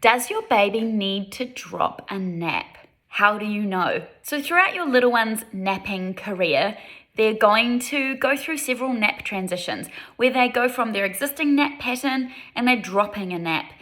Does your baby need to drop a nap? How do you know? So throughout your little one's napping career, they're going to go through several nap transitions where they go from their existing nap pattern and they're dropping a nap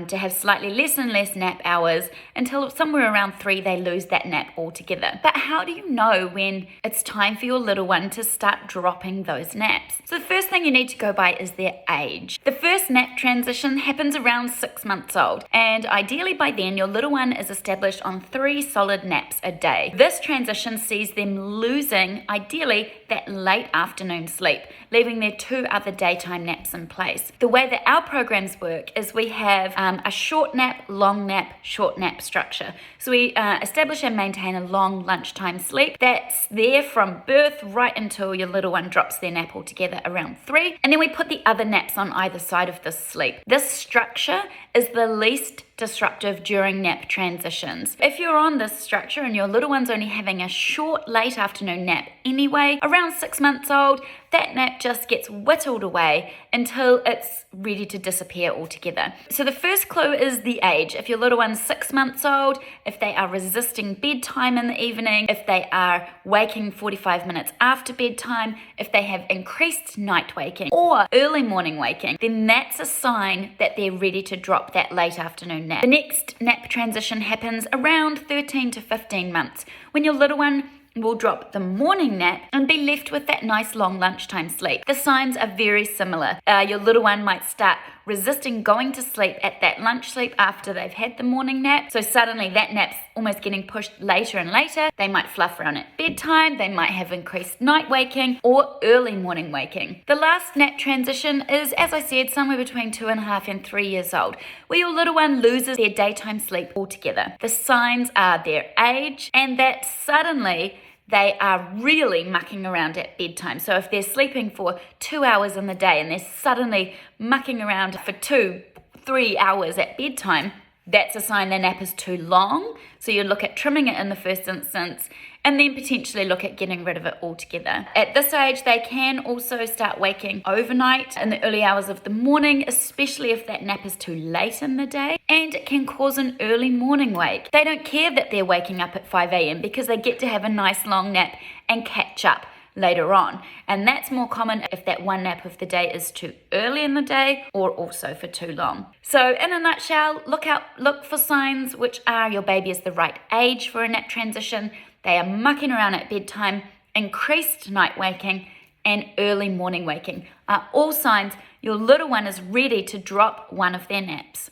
to have slightly less and less nap hours until somewhere around 3 they lose that nap altogether. But how do you know when it's time for your little one to start dropping those naps? So the first thing you need to go by is their age. The first nap transition happens around 6 months old, and ideally by then your little one is established on 3 solid naps a day. This transition sees them losing, ideally, that late afternoon sleep, leaving their 2 other daytime naps in place. The way that our programs work is we have a short nap, long nap, short nap structure. So we establish and maintain a long lunchtime sleep that's there from birth right until your little one drops their nap altogether around 3. And then we put the other naps on either side of this sleep. This structure is the least disruptive during nap transitions. If you're on this structure and your little one's only having a short late afternoon nap anyway, around 6 months old, that nap just gets whittled away until it's ready to disappear altogether. So the first clue is the age. If your little one's 6 months old, if they are resisting bedtime in the evening, if they are waking 45 minutes after bedtime, if they have increased night waking or early morning waking, then that's a sign that they're ready to drop that late afternoon nap. The next nap transition happens around 13 to 15 months when your little one will drop the morning nap and be left with that nice long lunchtime sleep. The signs are very similar. Your little one might start resisting going to sleep at that lunch sleep after they've had the morning nap. So suddenly that nap's almost getting pushed later and later. They might fluff around at bedtime, they might have increased night waking or early morning waking. The last nap transition is, as I said, somewhere between 2.5 and 3 years old, where your little one loses their daytime sleep altogether. The signs are their age and that suddenly they are really mucking around at bedtime. So if they're sleeping for 2 hours in the day and they're suddenly mucking around for 2-3 hours at bedtime, that's a sign their nap is too long. So you look at trimming it in the first instance and then potentially look at getting rid of it altogether. At this age, they can also start waking overnight in the early hours of the morning, especially if that nap is too late in the day, and it can cause an early morning wake. They don't care that they're waking up at 5 a.m. because they get to have a nice long nap and catch up later on. And that's more common if that one nap of the day is too early in the day or also for too long. So in a nutshell, look for signs which are your baby is the right age for a nap transition, they are mucking around at bedtime, increased night waking, and early morning waking are all signs your little one is ready to drop one of their naps.